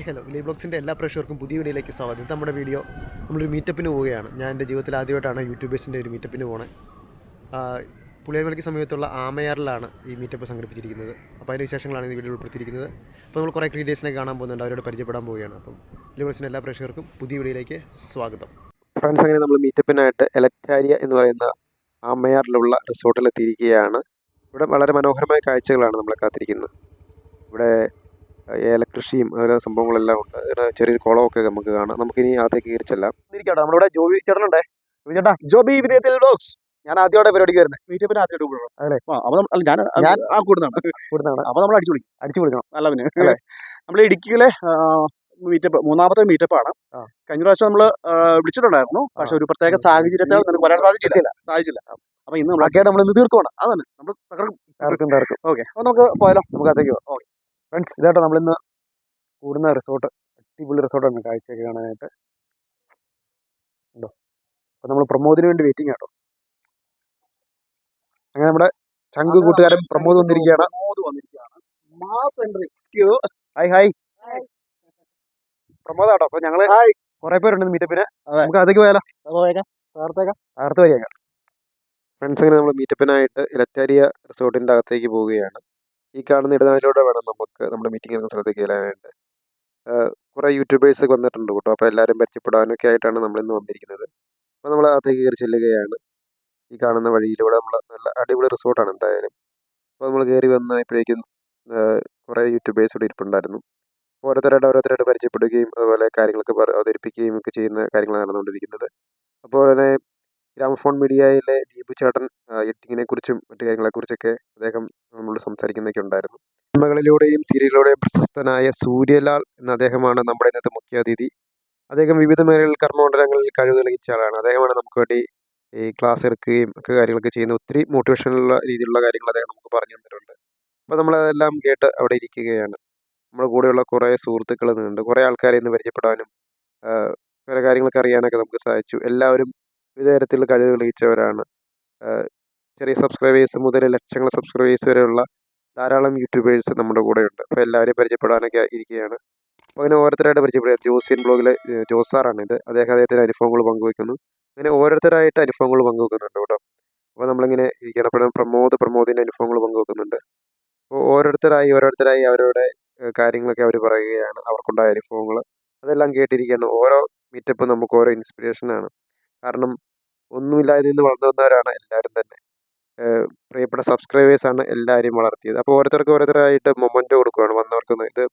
Hello Willy ബ്ലോഗ്സിൻ്റെ എല്ലാ പ്രേക്ഷകർക്കും പുതിയ വീഡിയോയിലേക്ക് സ്വാഗതം. ഇത് നമ്മുടെ വീഡിയോ നമ്മളൊരു മീറ്റപ്പിന് പോവുകയാണ്. ഞാൻ എൻ്റെ ജീവിതത്തിൽ ആദ്യമായിട്ടാണ് യൂട്യൂബേഴ്സിൻ്റെ ഒരു മീറ്റപ്പിന് പോണേ. പുളിയൻമലയ്ക്ക് സമീപത്തുള്ള ആമയാറിലാണ് ഈ മീറ്റപ്പ് സംഘടിപ്പിച്ചിരിക്കുന്നത്. അപ്പോൾ അതിൻ്റെ വിശേഷങ്ങളാണ് ഈ വീഡിയോ ഉൾപ്പെടുത്തിയിരിക്കുന്നത്. അപ്പോൾ നമ്മൾ കുറേ ക്രിയേറ്റേഴ്സിനെ കാണാൻ പോകുന്നുണ്ട്, അവരോട് പരിചയപ്പെടാൻ പോവുകയാണ്. അപ്പം വിലി ബ്ലോഗ്സിൻ്റെ എല്ലാ പ്രേക്ഷകർക്കും പുതിയ വീഡിയോയിലേക്ക് സ്വാഗതം. ഫ്രണ്ട്സ്, അങ്ങനെ നമ്മൾ മീറ്റപ്പിനായിട്ട് എലക്റ്റാരിയ എന്ന് പറയുന്ന ആമയാറിലുള്ള റിസോർട്ടിലെത്തിയിരിക്കുകയാണ്. ഇവിടെ വളരെ മനോഹരമായ കാഴ്ചകളാണ് നമ്മളെ കാത്തിരിക്കുന്നത്. ഇവിടെ ഏലകൃഷിയും അതുപോലെ സംഭവങ്ങളെല്ലാം ഉണ്ട്. ചെറിയൊരു കുളമൊക്കെ നമുക്ക് കാണാം. നമുക്കിനി അകത്തേക്ക് കയറി ചെല്ലാം. ഇരിക്കട്ടെ, നമ്മളിവിടെ ജോബി ചേട്ടനുണ്ടേ. ചേട്ടാ, ജോബി വിനയത്തിൽ വ്ലോഗ്സ്. ഞാൻ ആദ്യമായിട്ട് പരിപാടിക്ക് വരുന്നത്. മീറ്റപ്പിന് ആദ്യമായിട്ട് കൂടുന്നു അല്ലേ? ഞാൻ കൂടുന്നതാണ്. അപ്പോൾ നമ്മൾ അടിച്ചു വിളിക്കണം. അല്ല പിന്നെ നമ്മൾ ഇടുക്കിയിലെ മീറ്റപ്പ്, മൂന്നാമത്തെ മീറ്റപ്പാണ്. കഴിഞ്ഞ പ്രാവശ്യം നമ്മൾ വിളിച്ചിട്ടുണ്ടായിരുന്നു, പക്ഷെ ഒരു പ്രത്യേക സാഹചര്യത്തിൽ നമുക്ക് വരാൻ സാധിച്ചില്ല. അപ്പൊ ഇന്ന് നമ്മൾ ഇന്ന് തീർക്കുവാണ്. അതാണ് നമ്മൾ തകർക്കും. ഓക്കെ, അപ്പോൾ നമുക്ക് പോയാലോ, നമുക്ക് അകത്തേക്ക് പോകാം. ഓക്കെ ഫ്രണ്ട്സ്, ഇതാട്ടോ നമ്മളിന്ന് കൂടുന്ന റിസോർട്ട്. അടിപൊളി റിസോർട്ടാണ് കാഴ്ചയൊക്കെ കാണാനായിട്ട്. ഉണ്ടോ? അപ്പോൾ നമ്മൾ പ്രമോദിന് വേണ്ടി വെയിറ്റിംഗ് ആട്ടോ. അങ്ങനെ നമ്മുടെ ചങ്കു കൂട്ടുകാരൻ പ്രമോദ് വന്നിരിക്കുകയാണ്. ഹായ് പ്രമോദ് ആട്ടോ. അപ്പോൾ ഞങ്ങൾ കുറേ പേരുണ്ട് മീറ്റപ്പിന്. നമുക്ക് അതേക്ക് പോയാലോ? തകർത്ത് വരിക ഫ്രണ്ട്സ്. അങ്ങനെ നമ്മൾ മീറ്റപ്പിനായിട്ട് എലക്റ്റാരിയ റിസോർട്ടിൻ്റെ അകത്തേക്ക് പോവുകയാണ്. ഈ കാണുന്ന ഇടനാഴിലൂടെ വേണം നമുക്ക് നമ്മുടെ മീറ്റിംഗ് എന്ന സ്ഥലത്തേക്ക് ചെല്ലാനായിട്ട്. കുറേ യൂട്യൂബേഴ്സ് വന്നിട്ടുണ്ട് കേട്ടോ. അപ്പോൾ എല്ലാവരും പരിചയപ്പെടാനൊക്കെ ആയിട്ടാണ് നമ്മളിന്ന് വന്നിരിക്കുന്നത്. അപ്പോൾ നമ്മൾ അകത്തേക്ക് കയറി ചെല്ലുകയാണ്. ഈ കാണുന്ന വഴിയിലൂടെ നമ്മൾ നല്ല അടിപൊളി റിസോർട്ടാണ് എന്തായാലും. അപ്പോൾ നമ്മൾ കയറി വന്നപ്പോഴേക്കും കുറേ യൂട്യൂബേഴ്സ് ഇവിടെ ഇരിപ്പുണ്ടായിരുന്നു. ഓരോരുത്തരായിട്ട് പരിചയപ്പെടുകയും അതുപോലെ കാര്യങ്ങളൊക്കെ അവതരിപ്പിക്കുകയും ഒക്കെ ചെയ്യുന്ന കാര്യങ്ങളാണ് നടന്നുകൊണ്ടിരിക്കുന്നത്. അപ്പോൾ തന്നെ ഗ്രാമഫോൺ മീഡിയയിലെ ദീപു ചേട്ടൻ എഡിറ്റിങ്ങിനെ കുറിച്ചും മറ്റു കാര്യങ്ങളെക്കുറിച്ചൊക്കെ അദ്ദേഹം നമ്മളോട് സംസാരിക്കുന്നതൊക്കെ ഉണ്ടായിരുന്നു. സിനിമകളിലൂടെയും സീരിയലിലൂടെയും പ്രശസ്തനായ സൂര്യലാൽ എന്ന അദ്ദേഹമാണ് നമ്മുടെ ഇന്നത്തെ മുഖ്യ അതിഥി. അദ്ദേഹം വിവിധ മേഖലകളിൽ കർമ്മമണ്ഡലങ്ങളിൽ കഴിവ് തെളിയിച്ച ആളാണ്. അദ്ദേഹമാണ് നമുക്ക് വേണ്ടി ഈ ക്ലാസ് എടുക്കുകയും ഒക്കെ കാര്യങ്ങളൊക്കെ ചെയ്യുന്ന ഒത്തിരി മോട്ടിവേഷനുള്ള രീതിയിലുള്ള കാര്യങ്ങൾ അദ്ദേഹം നമുക്ക് പറഞ്ഞു തന്നിട്ടുണ്ട്. അപ്പോൾ നമ്മളതെല്ലാം കേട്ട് അവിടെ ഇരിക്കുകയാണ്. നമ്മുടെ കൂടെയുള്ള കുറേ സുഹൃത്തുക്കൾ നിന്നുണ്ട്. കുറേ ആൾക്കാരെ ഇന്ന് പരിചയപ്പെടാനും കുറേ കാര്യങ്ങളൊക്കെ അറിയാനൊക്കെ നമുക്ക് സാധിച്ചു. എല്ലാവരും വിവിധ തരത്തിലുള്ള കഴിവ് തെളിയിച്ചവരാണ്. ചെറിയ സബ്സ്ക്രൈബേഴ്സ് മുതൽ ലക്ഷങ്ങൾ സബ്സ്ക്രൈബേഴ്സ് വരെയുള്ള ധാരാളം യൂട്യൂബേഴ്സ് നമ്മുടെ കൂടെയുണ്ട്. അപ്പോൾ എല്ലാവരെയും പരിചയപ്പെടാനൊക്കെ ഇരിക്കുകയാണ്. അപ്പോൾ അങ്ങനെ ഓരോരുത്തരായിട്ട് പരിചയപ്പെടുക. ജോസിയൻ ബ്ലോഗിലെ ജോസാറാണിത്. അദ്ദേഹത്തിൻ്റെ അനുഭവങ്ങൾ പങ്കുവയ്ക്കുന്നു. അങ്ങനെ ഓരോരുത്തരായിട്ട് അനുഭവങ്ങൾ പങ്കുവെക്കുന്നുണ്ട് കേട്ടോ. അപ്പോൾ നമ്മളിങ്ങനെ ഇരിക്കണം. അപ്പോൾ പ്രമോദിൻ്റെ അനുഭവങ്ങൾ പങ്കുവെക്കുന്നുണ്ട്. അപ്പോൾ ഓരോരുത്തരായി അവരുടെ കാര്യങ്ങളൊക്കെ അവർ പറയുകയാണ്, അവർക്കുണ്ടായ അനുഭവങ്ങൾ. അതെല്ലാം കേട്ടിരിക്കുകയാണ്. ഓരോ മീറ്റപ്പും നമുക്ക് ഓരോ ഇൻസ്പിറേഷനാണ്. കാരണം ഒന്നുമില്ലാതെ നിന്ന് വളർന്നു വന്നവരാണ് എല്ലാവരും തന്നെ. പ്രിയപ്പെട്ട സബ്സ്ക്രൈബേഴ്സാണ് എല്ലാവരെയും വളർത്തിയത്. അപ്പോൾ ഓരോരുത്തരായിട്ട് മൊമെൻറ്റോ കൊടുക്കുകയാണ് വന്നവർക്കൊന്ന്. ഇത്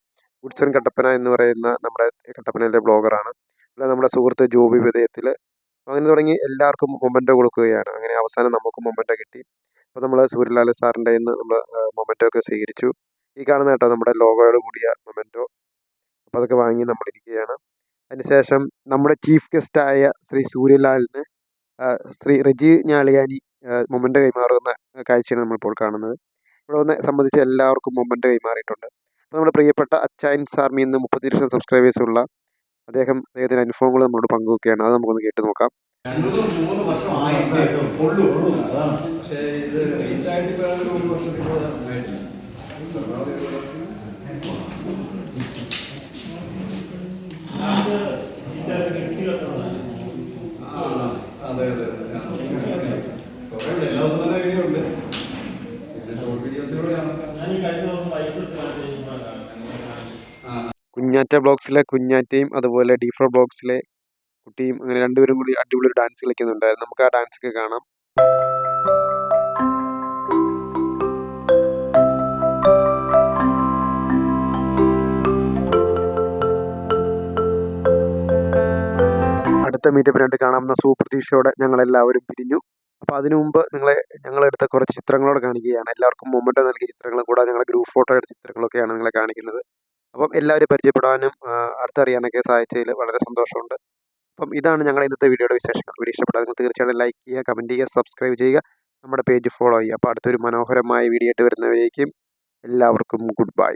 ഗുഡ്സൺ കട്ടപ്പന എന്ന് പറയുന്ന നമ്മുടെ കട്ടപ്പനയിലെ ബ്ലോഗറാണ്. അല്ല, നമ്മുടെ സുഹൃത്ത് ജോബി വിധേയത്തിൽ. അങ്ങനെ തുടങ്ങി എല്ലാവർക്കും മൊമെൻറ്റോ കൊടുക്കുകയാണ്. അങ്ങനെ അവസാനം നമുക്ക് മൊമെൻറ്റോ കിട്ടി. അപ്പോൾ നമ്മൾ സൂര്യലാൽ സാറിൻ്റെ നിന്ന് നമ്മൾ മൊമെൻറ്റോ ഒക്കെ സ്വീകരിച്ചു. ഈ കാണുന്ന കേട്ടോ നമ്മുടെ ലോഗോയോട് കൂടിയ മൊമെൻറ്റോ. അപ്പോൾ അതൊക്കെ വാങ്ങി നമ്മളിരിക്കുകയാണ്. അതിനുശേഷം നമ്മുടെ ചീഫ് ഗസ്റ്റായ ശ്രീ സൂര്യലാലിന് ശ്രീ റെജി ഞാളിയാനി മൊമെൻറ്റോ കൈമാറുന്ന കാഴ്ചയാണ് നമ്മളിപ്പോൾ കാണുന്നത്. ഇവിടെ വന്ന് സംബന്ധിച്ച് എല്ലാവർക്കും മൊമെൻറ്റോ കൈമാറിയിട്ടുണ്ട്. അപ്പോൾ നമ്മുടെ പ്രിയപ്പെട്ട അച്ചായൻ സാർമി എന്ന് 30 ലക്ഷം സബ്സ്ക്രൈബേഴ്സുള്ള അദ്ദേഹത്തിൻ്റെ അനുഭവങ്ങൾ നമ്മളോട് പങ്കുവെക്കുകയാണ്. അത് നമുക്കൊന്ന് കേട്ട് നോക്കാം. 3 വർഷം ആയിട്ടേ ഉള്ളൂ. പക്ഷേ ഇത് റീച്ചായിട്ട് ഇപ്പോൾ ഒരു വർഷത്തിൽ കൂടുതൽ ആയിട്ടില്ല. അതെ കുറേ എല്ലാ ദിവസവും തന്നെ വീഡിയോ ഉണ്ട്. പിന്നെ ഷോർട്ട് വീഡിയോസിലൂടെയാണ്. കുഞ്ഞാറ്റ ബ്ലോഗ്സിലെ കുഞ്ഞാറ്റയും അതുപോലെ ഡീഫ്രോ ബ്ലോഗ്സിലെ കുട്ടിയും അങ്ങനെ രണ്ടുപേരും കൂടി അടിപൊളി ഒരു ഡാൻസ് കളിക്കുന്നുണ്ടായിരുന്നു. നമുക്ക് ആ ഡാൻസ് ഒക്കെ കാണാം. അടുത്ത മീറ്റപ്പിനായിട്ട് കാണാവുന്ന സുപ്രതീക്ഷയോടെ ഞങ്ങളെല്ലാവരും പിരിഞ്ഞു. അപ്പോൾ അതിനു മുമ്പ് ഞങ്ങളെടുത്ത കുറച്ച് ചിത്രങ്ങളോടെ കാണിക്കുകയാണ്. എല്ലാവർക്കും മൊമെൻറ്റോ നൽകിയ ചിത്രങ്ങളും കൂടാതെ ഞങ്ങളുടെ ഗ്രൂപ്പ് ഫോട്ടോ എടുത്ത ചിത്രങ്ങളൊക്കെയാണ് നിങ്ങളെ കാണിക്കുന്നത്. അപ്പം എല്ലാവരും പരിചയപ്പെടാനും അടുത്തറിയാനൊക്കെ സാധിച്ചതിൽ വളരെ സന്തോഷമുണ്ട്. അപ്പം ഇതാണ് ഞങ്ങളുടെ ഇന്നത്തെ വീഡിയോയുടെ വിശേഷങ്ങൾ. വീഡിയോ ഇഷ്ടപ്പെട്ടാൽ നിങ്ങൾ തീർച്ചയായിട്ടും ലൈക്ക് ചെയ്യുക, കമൻറ്റ് ചെയ്യുക, സബ്സ്ക്രൈബ് ചെയ്യുക, നമ്മുടെ പേജ് ഫോളോ ചെയ്യുക. അപ്പോൾ അടുത്തൊരു മനോഹരമായ വീഡിയോ ആയിട്ട് വരുന്നവരേക്കും എല്ലാവർക്കും ഗുഡ് ബൈ.